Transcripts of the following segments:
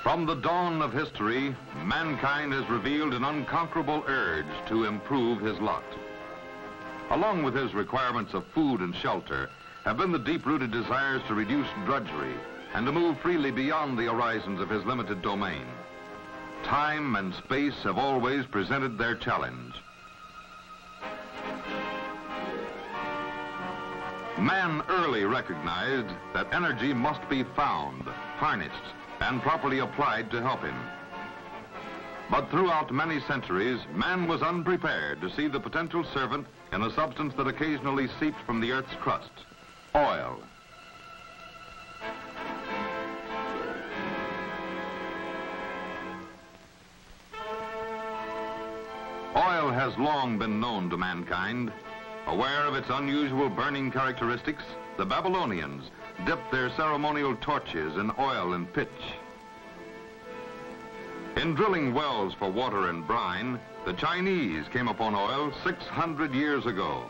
From the dawn of history, mankind has revealed an unconquerable urge to improve his lot. Along with his requirements of food and shelter have been the deep-rooted desires to reduce drudgery and to move freely beyond the horizons of his limited domain. Time and space have always presented their challenge. Man early recognized that energy must be found, harnessed, and properly applied to help him. But throughout many centuries, man was unprepared to see the potential servant in a substance that occasionally seeps from the Earth's crust, oil. Oil has long been known to mankind. Aware of its unusual burning characteristics, the Babylonians dipped their ceremonial torches in oil and pitch. In drilling wells for water and brine, the Chinese came upon oil 600 years ago.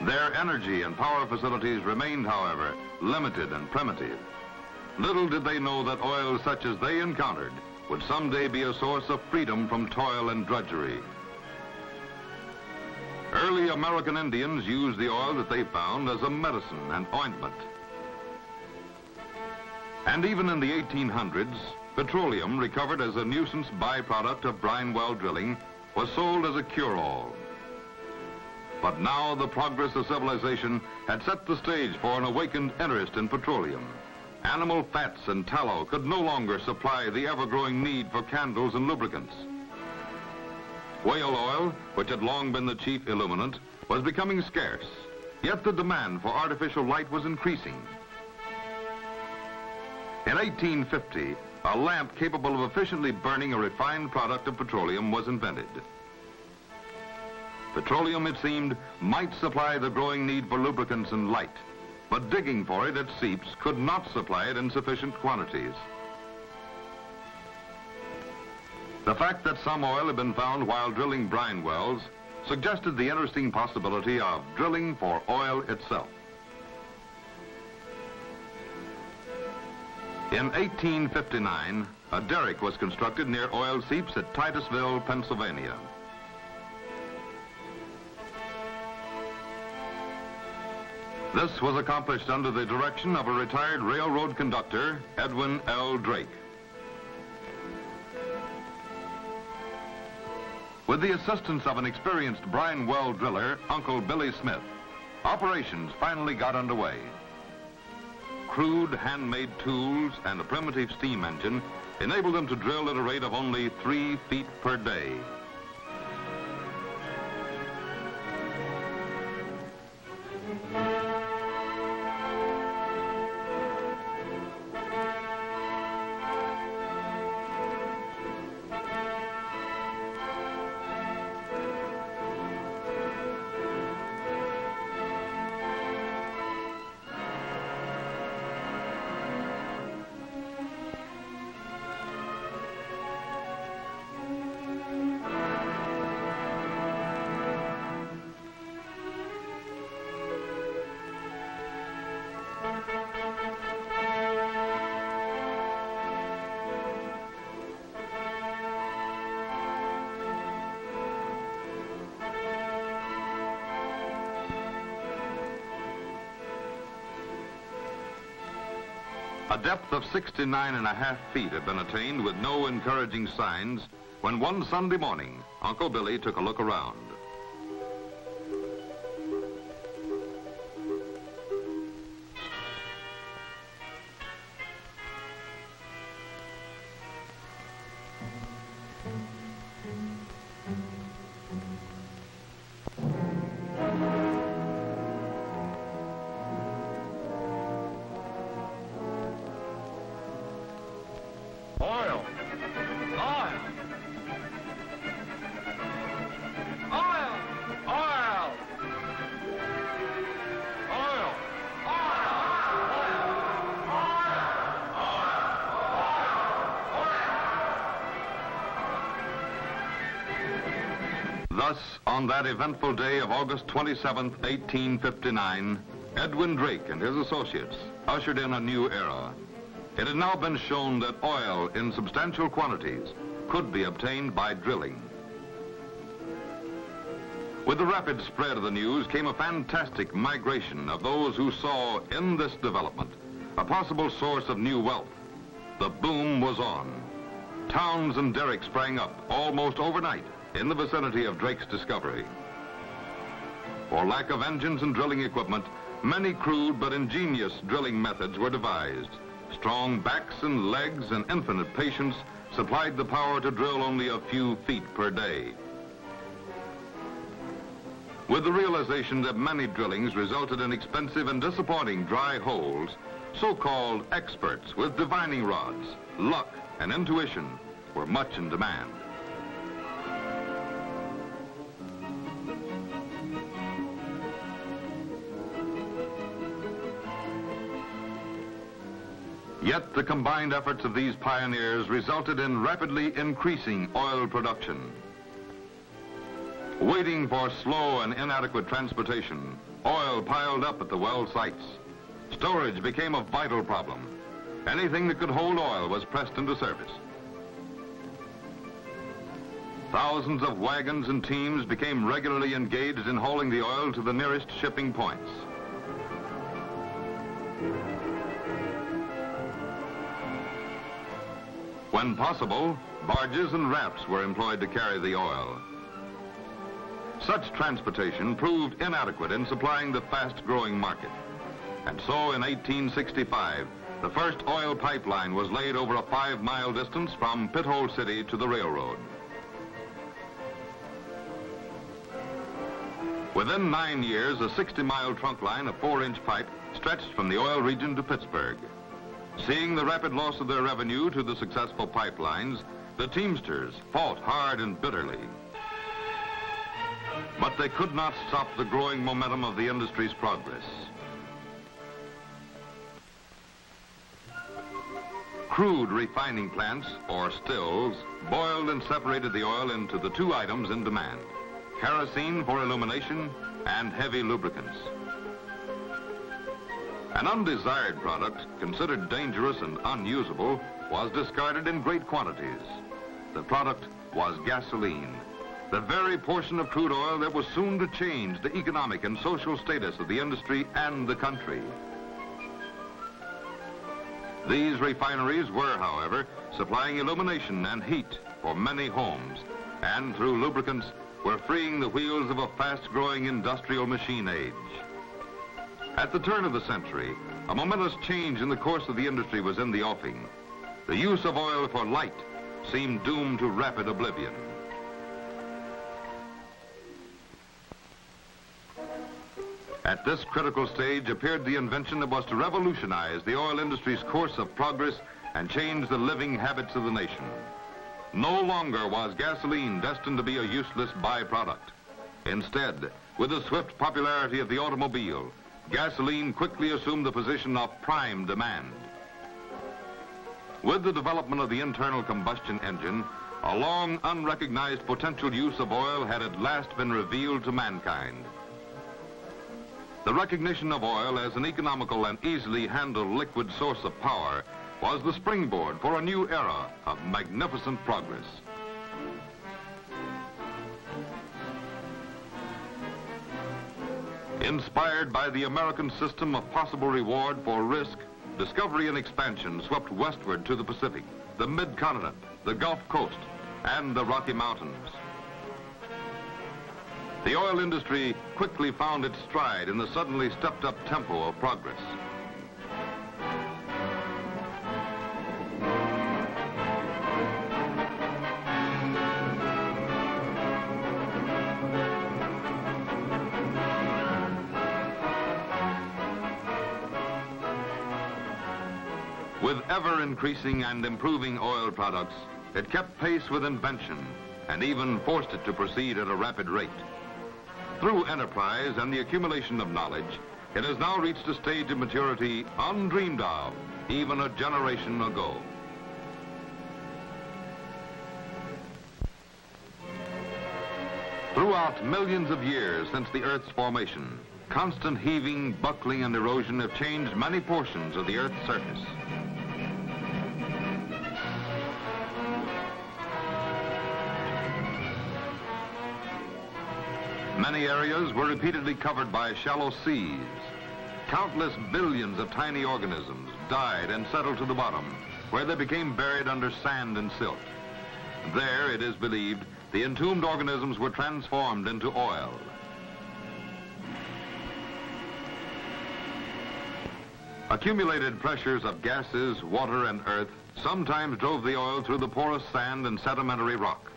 Their energy and power facilities remained, however, limited and primitive. Little did they know that oil such as they encountered would someday be a source of freedom from toil and drudgery. Early American Indians used the oil that they found as a medicine and ointment. And even in the 1800s, petroleum recovered as a nuisance byproduct of brine well drilling was sold as a cure-all. But now the progress of civilization had set the stage for an awakened interest in petroleum. Animal fats and tallow could no longer supply the ever-growing need for candles and lubricants. Whale oil, which had long been the chief illuminant, was becoming scarce, yet the demand for artificial light was increasing. In 1850, a lamp capable of efficiently burning a refined product of petroleum was invented. Petroleum, it seemed, might supply the growing need for lubricants and light, but digging for it at seeps could not supply it in sufficient quantities. The fact that some oil had been found while drilling brine wells suggested the interesting possibility of drilling for oil itself. In 1859, a derrick was constructed near oil seeps at Titusville, Pennsylvania. This was accomplished under the direction of a retired railroad conductor, Edwin L. Drake. With the assistance of an experienced brine well driller, Uncle Billy Smith, operations finally got underway. Crude handmade tools and a primitive steam engine enabled them to drill at a rate of only 3 feet per day. A depth of 69.5 feet had been attained with no encouraging signs when one Sunday morning, Uncle Billy took a look around. Thus, on that eventful day of August 27th, 1859, Edwin Drake and his associates ushered in a new era. It had now been shown that oil in substantial quantities could be obtained by drilling. With the rapid spread of the news came a fantastic migration of those who saw in this development a possible source of new wealth. The boom was on. Towns and derricks sprang up almost overnight in the vicinity of Drake's discovery. For lack of engines and drilling equipment, many crude but ingenious drilling methods were devised. Strong backs and legs and infinite patience supplied the power to drill only a few feet per day. With the realization that many drillings resulted in expensive and disappointing dry holes, so-called experts with divining rods, luck, and intuition were much in demand. Yet the combined efforts of these pioneers resulted in rapidly increasing oil production. Waiting for slow and inadequate transportation, oil piled up at the well sites. Storage became a vital problem. Anything that could hold oil was pressed into service. Thousands of wagons and teams became regularly engaged in hauling the oil to the nearest shipping points. When possible, barges and rafts were employed to carry the oil. Such transportation proved inadequate in supplying the fast-growing market. And so in 1865, the first oil pipeline was laid over a 5-mile distance from Pithole City to the railroad. Within 9 years, a 60-mile trunk line of 4-inch pipe stretched from the oil region to Pittsburgh. Seeing the rapid loss of their revenue to the successful pipelines, the Teamsters fought hard and bitterly. But they could not stop the growing momentum of the industry's progress. Crude refining plants, or stills, boiled and separated the oil into the two items in demand: kerosene for illumination and heavy lubricants. An undesired product, considered dangerous and unusable, was discarded in great quantities. The product was gasoline, the very portion of crude oil that was soon to change the economic and social status of the industry and the country. These refineries were, however, supplying illumination and heat for many homes, and through lubricants were freeing the wheels of a fast-growing industrial machine age. At the turn of the century, a momentous change in the course of the industry was in the offing. The use of oil for light seemed doomed to rapid oblivion. At this critical stage appeared the invention that was to revolutionize the oil industry's course of progress and change the living habits of the nation. No longer was gasoline destined to be a useless byproduct. Instead, with the swift popularity of the automobile, gasoline quickly assumed the position of prime demand. With the development of the internal combustion engine, a long unrecognized potential use of oil had at last been revealed to mankind. The recognition of oil as an economical and easily handled liquid source of power was the springboard for a new era of magnificent progress. Inspired by the American system of possible reward for risk, discovery and expansion swept westward to the Pacific, the mid-continent, the Gulf Coast, and the Rocky Mountains. The oil industry quickly found its stride in the suddenly stepped-up tempo of progress. With ever-increasing and improving oil products, it kept pace with invention and even forced it to proceed at a rapid rate. Through enterprise and the accumulation of knowledge, it has now reached a stage of maturity undreamed of even a generation ago. Throughout millions of years since the Earth's formation, constant heaving, buckling, and erosion have changed many portions of the Earth's surface. Many areas were repeatedly covered by shallow seas. Countless billions of tiny organisms died and settled to the bottom, where they became buried under sand and silt. There, it is believed, the entombed organisms were transformed into oil. Accumulated pressures of gases, water, and earth sometimes drove the oil through the porous sand and sedimentary rock.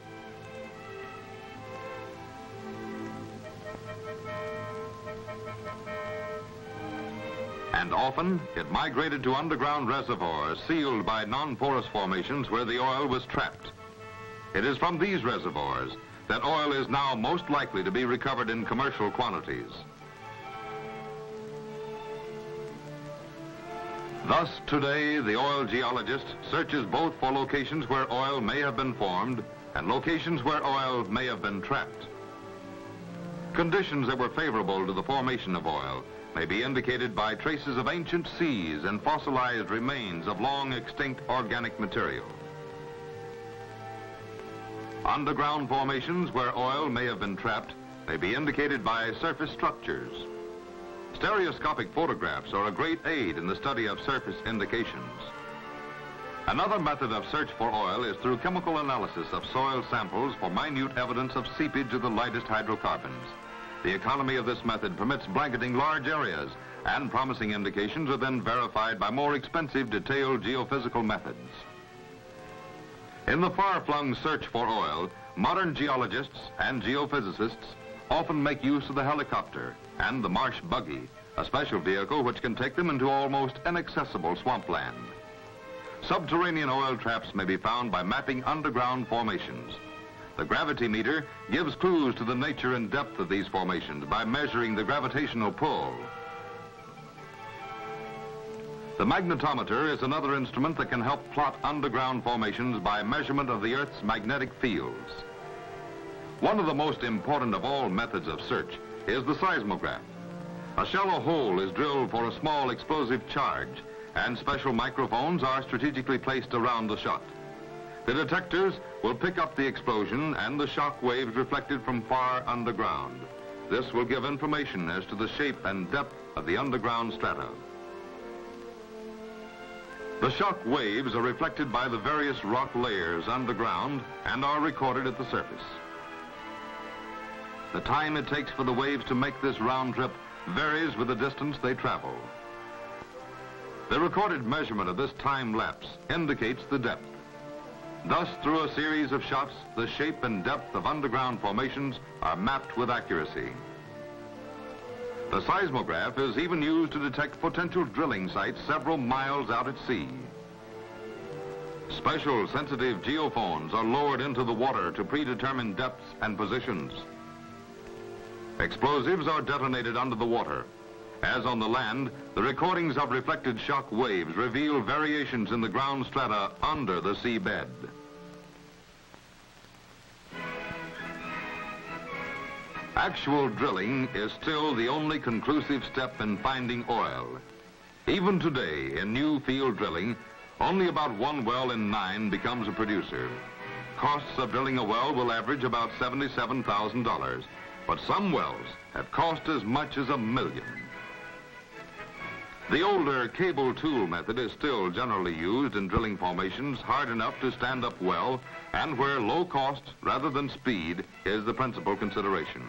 And often, it migrated to underground reservoirs sealed by non-porous formations where the oil was trapped. It is from these reservoirs that oil is now most likely to be recovered in commercial quantities. Thus, today, the oil geologist searches both for locations where oil may have been formed and locations where oil may have been trapped. Conditions that were favorable to the formation of oil may be indicated by traces of ancient seas and fossilized remains of long extinct organic material. Underground formations where oil may have been trapped may be indicated by surface structures. Stereoscopic photographs are a great aid in the study of surface indications. Another method of search for oil is through chemical analysis of soil samples for minute evidence of seepage of the lightest hydrocarbons. The economy of this method permits blanketing large areas, and promising indications are then verified by more expensive detailed geophysical methods. In the far-flung search for oil, modern geologists and geophysicists often make use of the helicopter and the marsh buggy, a special vehicle which can take them into almost inaccessible swampland. Subterranean oil traps may be found by mapping underground formations. The gravity meter gives clues to the nature and depth of these formations by measuring the gravitational pull. The magnetometer is another instrument that can help plot underground formations by measurement of the Earth's magnetic fields. One of the most important of all methods of search is the seismograph. A shallow hole is drilled for a small explosive charge, and special microphones are strategically placed around the shot. The detectors will pick up the explosion and the shock waves reflected from far underground. This will give information as to the shape and depth of the underground strata. The shock waves are reflected by the various rock layers underground and are recorded at the surface. The time it takes for the waves to make this round trip varies with the distance they travel. The recorded measurement of this time lapse indicates the depth. Thus, through a series of shots, the shape and depth of underground formations are mapped with accuracy. The seismograph is even used to detect potential drilling sites several miles out at sea. Special sensitive geophones are lowered into the water to predetermine depths and positions. Explosives are detonated under the water. As on the land, the recordings of reflected shock waves reveal variations in the ground strata under the seabed. Actual drilling is still the only conclusive step in finding oil. Even today, in new field drilling, only about 1 well in 9 becomes a producer. Costs of drilling a well will average about $77,000, but some wells have cost as much as $1 million. The older cable tool method is still generally used in drilling formations hard enough to stand up well and where low cost rather than speed is the principal consideration.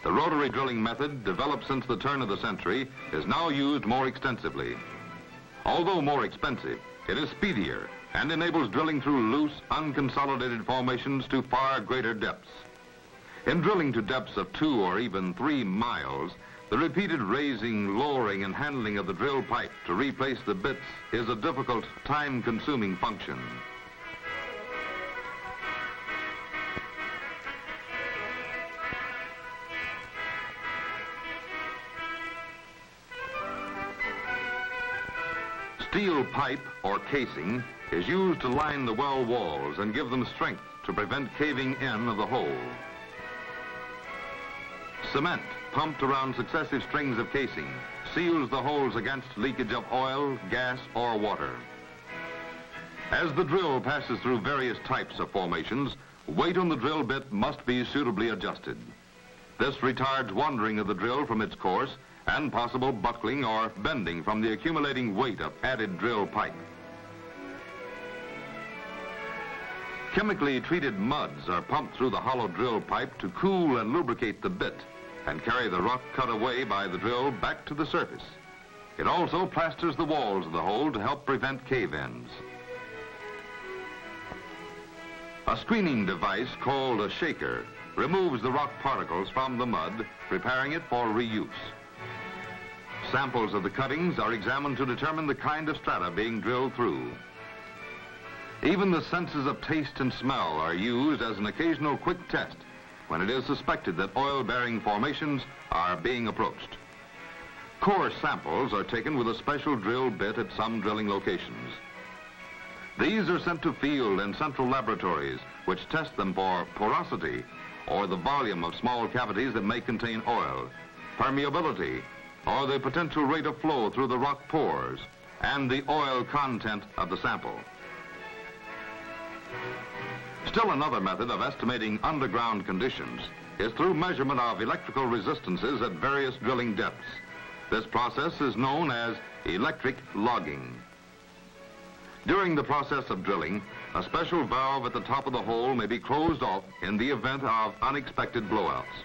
The rotary drilling method, developed since the turn of the century, is now used more extensively. Although more expensive, it is speedier and enables drilling through loose, unconsolidated formations to far greater depths. In drilling to depths of 2 or even 3 miles, the repeated raising, lowering, and handling of the drill pipe to replace the bits is a difficult, time-consuming function. Steel pipe or casing is used to line the well walls and give them strength to prevent caving in of the hole. Cement, pumped around successive strings of casing, seals the holes against leakage of oil, gas, or water. As the drill passes through various types of formations, weight on the drill bit must be suitably adjusted. This retards wandering of the drill from its course and possible buckling or bending from the accumulating weight of added drill pipe. Chemically treated muds are pumped through the hollow drill pipe to cool and lubricate the bit and carry the rock cut away by the drill back to the surface. It also plasters the walls of the hole to help prevent cave-ins. A screening device called a shaker removes the rock particles from the mud, preparing it for reuse. Samples of the cuttings are examined to determine the kind of strata being drilled through. Even the senses of taste and smell are used as an occasional quick test when it is suspected that oil-bearing formations are being approached. Core samples are taken with a special drill bit at some drilling locations. These are sent to field and central laboratories, which test them for porosity, or the volume of small cavities that may contain oil, permeability, or the potential rate of flow through the rock pores, and the oil content of the sample. Still another method of estimating underground conditions is through measurement of electrical resistances at various drilling depths. This process is known as electric logging. During the process of drilling, a special valve at the top of the hole may be closed off in the event of unexpected blowouts.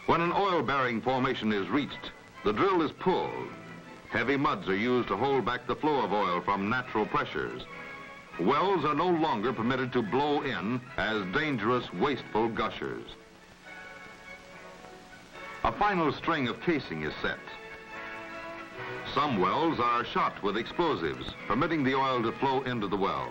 When an oil-bearing formation is reached, the drill is pulled. Heavy muds are used to hold back the flow of oil from natural pressures. Wells are no longer permitted to blow in as dangerous, wasteful gushers. A final string of casing is set. Some wells are shot with explosives, permitting the oil to flow into the well.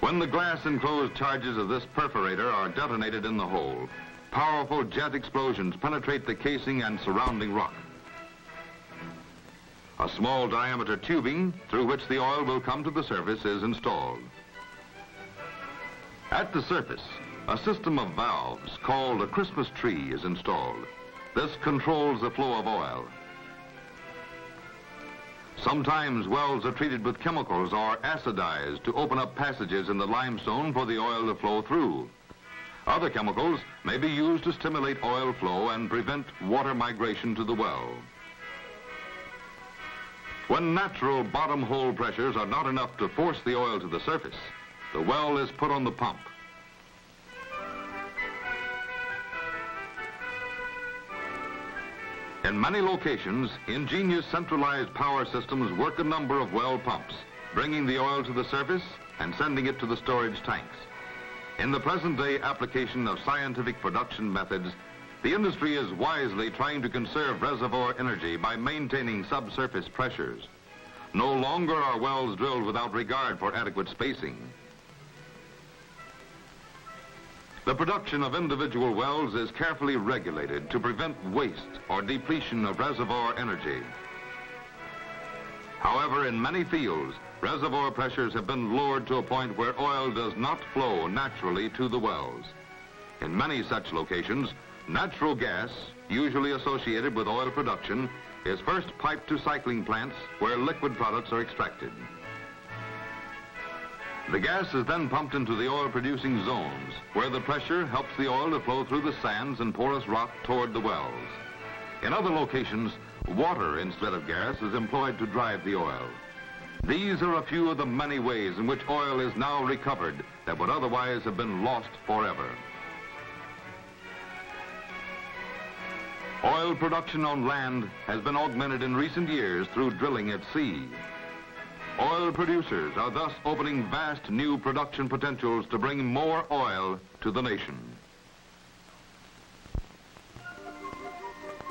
When the glass-enclosed charges of this perforator are detonated in the hole, powerful jet explosions penetrate the casing and surrounding rock. A small diameter tubing through which the oil will come to the surface is installed. At the surface, a system of valves called a Christmas tree is installed. This controls the flow of oil. Sometimes wells are treated with chemicals or acidized to open up passages in the limestone for the oil to flow through. Other chemicals may be used to stimulate oil flow and prevent water migration to the well. When natural bottom hole pressures are not enough to force the oil to the surface, the well is put on the pump. In many locations, ingenious centralized power systems work a number of well pumps, bringing the oil to the surface and sending it to the storage tanks. In the present-day application of scientific production methods, the industry is wisely trying to conserve reservoir energy by maintaining subsurface pressures. No longer are wells drilled without regard for adequate spacing. The production of individual wells is carefully regulated to prevent waste or depletion of reservoir energy. However, in many fields, reservoir pressures have been lowered to a point where oil does not flow naturally to the wells. In many such locations, natural gas, usually associated with oil production, is first piped to cycling plants where liquid products are extracted. The gas is then pumped into the oil-producing zones, where the pressure helps the oil to flow through the sands and porous rock toward the wells. In other locations, water instead of gas is employed to drive the oil. These are a few of the many ways in which oil is now recovered that would otherwise have been lost forever. Oil production on land has been augmented in recent years through drilling at sea. Oil producers are thus opening vast new production potentials to bring more oil to the nation.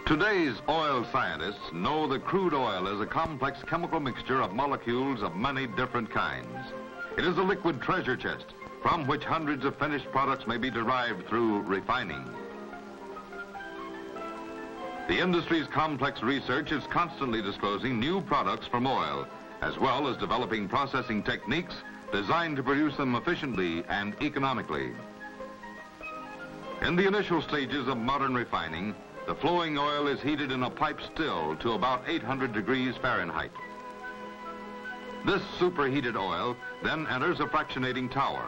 Today's oil scientists know that crude oil is a complex chemical mixture of molecules of many different kinds. It is a liquid treasure chest from which hundreds of finished products may be derived through refining. The industry's complex research is constantly disclosing new products from oil, as well as developing processing techniques designed to produce them efficiently and economically. In the initial stages of modern refining, the flowing oil is heated in a pipe still to about 800 degrees Fahrenheit. This superheated oil then enters a fractionating tower.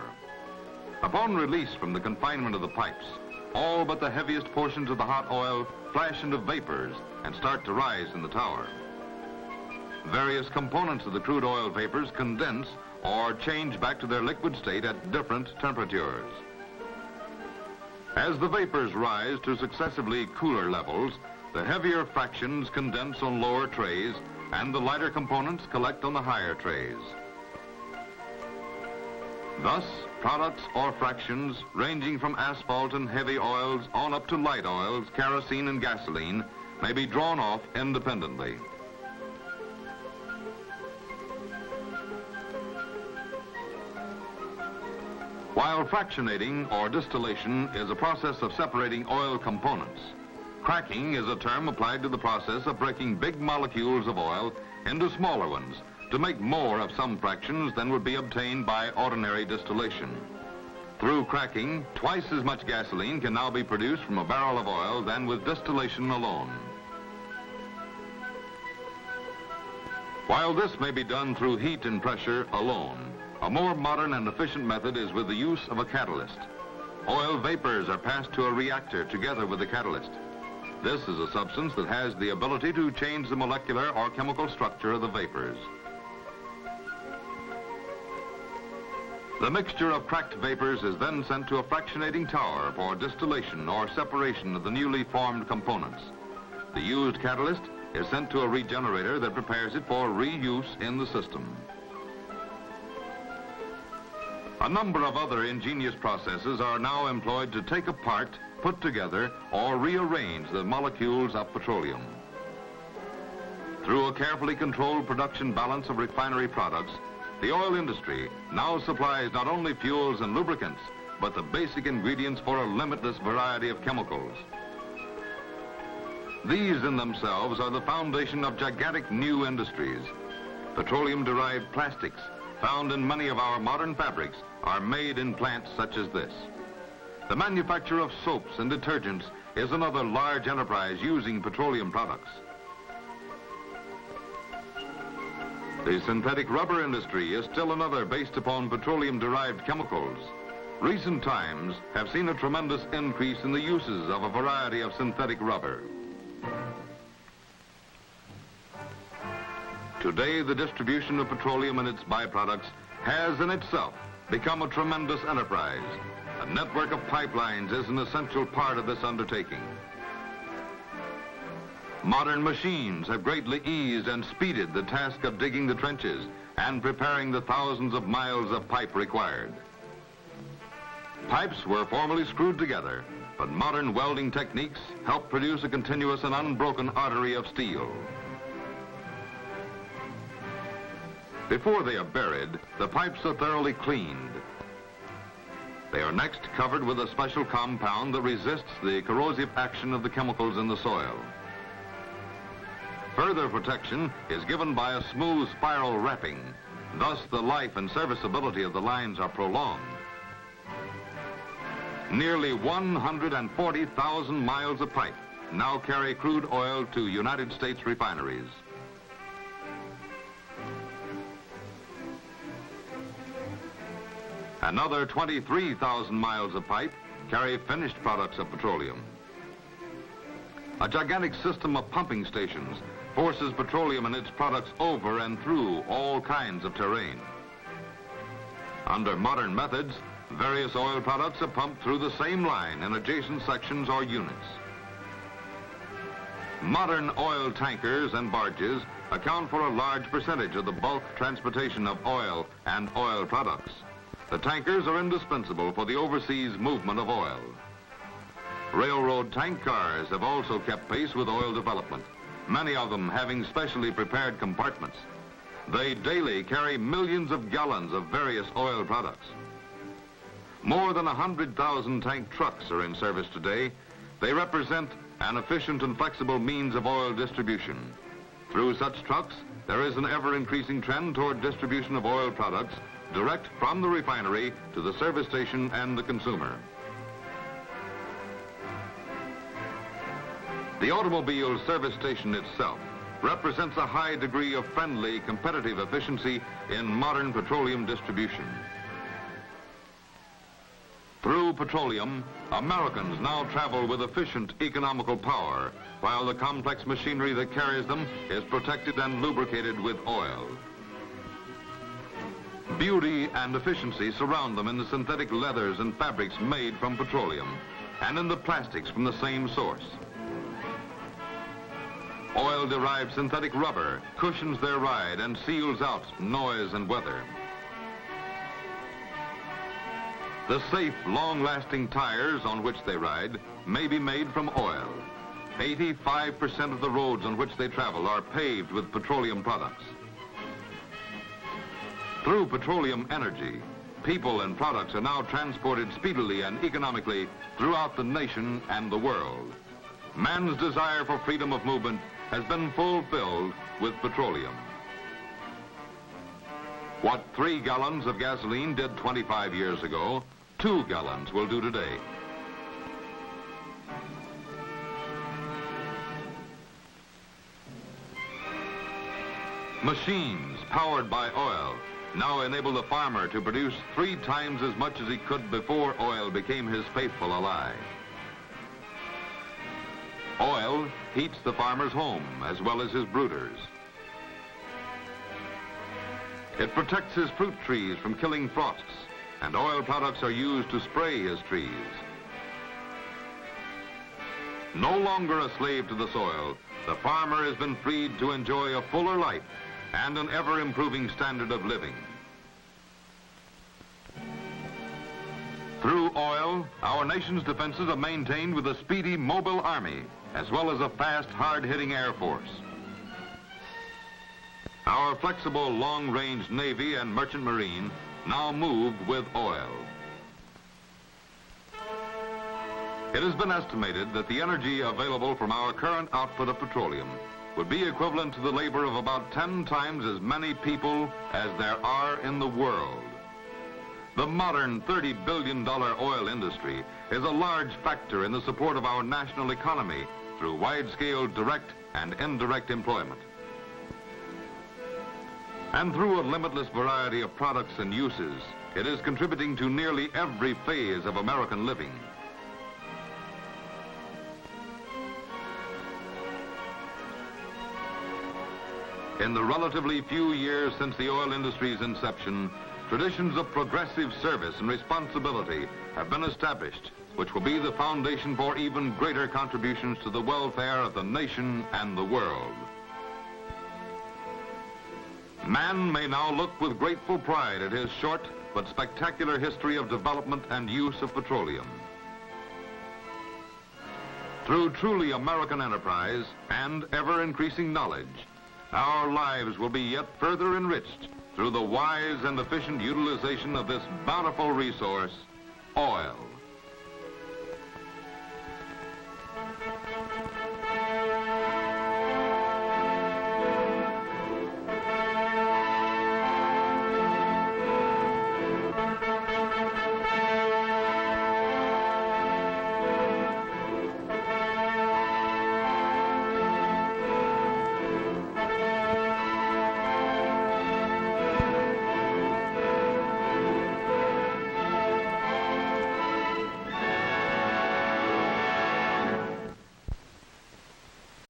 Upon release from the confinement of the pipes, all but the heaviest portions of the hot oil flash into vapors and start to rise in the tower. Various components of the crude oil vapors condense or change back to their liquid state at different temperatures. As the vapors rise to successively cooler levels, the heavier fractions condense on lower trays and the lighter components collect on the higher trays. Thus, products or fractions ranging from asphalt and heavy oils on up to light oils, kerosene and gasoline may be drawn off independently. While fractionating or distillation is a process of separating oil components, cracking is a term applied to the process of breaking big molecules of oil into smaller ones to make more of some fractions than would be obtained by ordinary distillation. Through cracking, twice as much gasoline can now be produced from a barrel of oil than with distillation alone. While this may be done through heat and pressure alone, a more modern and efficient method is with the use of a catalyst. Oil vapors are passed to a reactor together with the catalyst. This is a substance that has the ability to change the molecular or chemical structure of the vapors. The mixture of cracked vapors is then sent to a fractionating tower for distillation or separation of the newly formed components. The used catalyst is sent to a regenerator that prepares it for reuse in the system. A number of other ingenious processes are now employed to take apart, put together, or rearrange the molecules of petroleum. Through a carefully controlled production balance of refinery products, the oil industry now supplies not only fuels and lubricants, but the basic ingredients for a limitless variety of chemicals. These in themselves are the foundation of gigantic new industries. Petroleum-derived plastics, found in many of our modern fabrics, are made in plants such as this. The manufacture of soaps and detergents is another large enterprise using petroleum products. The synthetic rubber industry is still another based upon petroleum-derived chemicals. Recent times have seen a tremendous increase in the uses of a variety of synthetic rubber. Today, the distribution of petroleum and its byproducts has in itself become a tremendous enterprise. A network of pipelines is an essential part of this undertaking. Modern machines have greatly eased and speeded the task of digging the trenches and preparing the thousands of miles of pipe required. Pipes were formerly screwed together, but modern welding techniques help produce a continuous and unbroken artery of steel. Before they are buried, the pipes are thoroughly cleaned. They are next covered with a special compound that resists the corrosive action of the chemicals in the soil. Further protection is given by a smooth spiral wrapping. Thus, the life and serviceability of the lines are prolonged. Nearly 140,000 miles of pipe now carry crude oil to United States refineries. Another 23,000 miles of pipe carry finished products of petroleum. A gigantic system of pumping stations forces petroleum and its products over and through all kinds of terrain. Under modern methods, various oil products are pumped through the same line in adjacent sections or units. Modern oil tankers and barges account for a large percentage of the bulk transportation of oil and oil products. The tankers are indispensable for the overseas movement of oil. Railroad tank cars have also kept pace with oil development, many of them having specially prepared compartments. They daily carry millions of gallons of various oil products. More than 100,000 tank trucks are in service today. They represent an efficient and flexible means of oil distribution. Through such trucks, there is an ever-increasing trend toward distribution of oil products direct from the refinery to the service station and the consumer. The automobile service station itself represents a high degree of friendly, competitive efficiency in modern petroleum distribution. Through petroleum, Americans now travel with efficient economical power, while the complex machinery that carries them is protected and lubricated with oil. Beauty and efficiency surround them in the synthetic leathers and fabrics made from petroleum, and in the plastics from the same source. Oil-derived synthetic rubber cushions their ride and seals out noise and weather. The safe, long-lasting tires on which they ride may be made from oil. 85% of the roads on which they travel are paved with petroleum products. Through petroleum energy, people and products are now transported speedily and economically throughout the nation and the world. Man's desire for freedom of movement has been fulfilled with petroleum. What 3 gallons of gasoline did 25 years ago, 2 gallons will do today. Machines powered by oil now enable the farmer to produce 3 times as much as he could before oil became his faithful ally. Oil heats the farmer's home as well as his brooders. It protects his fruit trees from killing frosts, and oil products are used to spray his trees. No longer a slave to the soil, the farmer has been freed to enjoy a fuller life and an ever-improving standard of living. Through oil, our nation's defenses are maintained with a speedy, mobile army, as well as a fast, hard-hitting air force. Our flexible, long-range Navy and Merchant Marine now move with oil. It has been estimated that the energy available from our current output of petroleum would be equivalent to the labor of about 10 times as many people as there are in the world. The modern $30 billion oil industry is a large factor in the support of our national economy through wide-scale direct and indirect employment. And through a limitless variety of products and uses, it is contributing to nearly every phase of American living. In the relatively few years since the oil industry's inception, traditions of progressive service and responsibility have been established, which will be the foundation for even greater contributions to the welfare of the nation and the world. Man may now look with grateful pride at his short but spectacular history of development and use of petroleum. Through truly American enterprise and ever-increasing knowledge, our lives will be yet further enriched through the wise and efficient utilization of this bountiful resource, oil.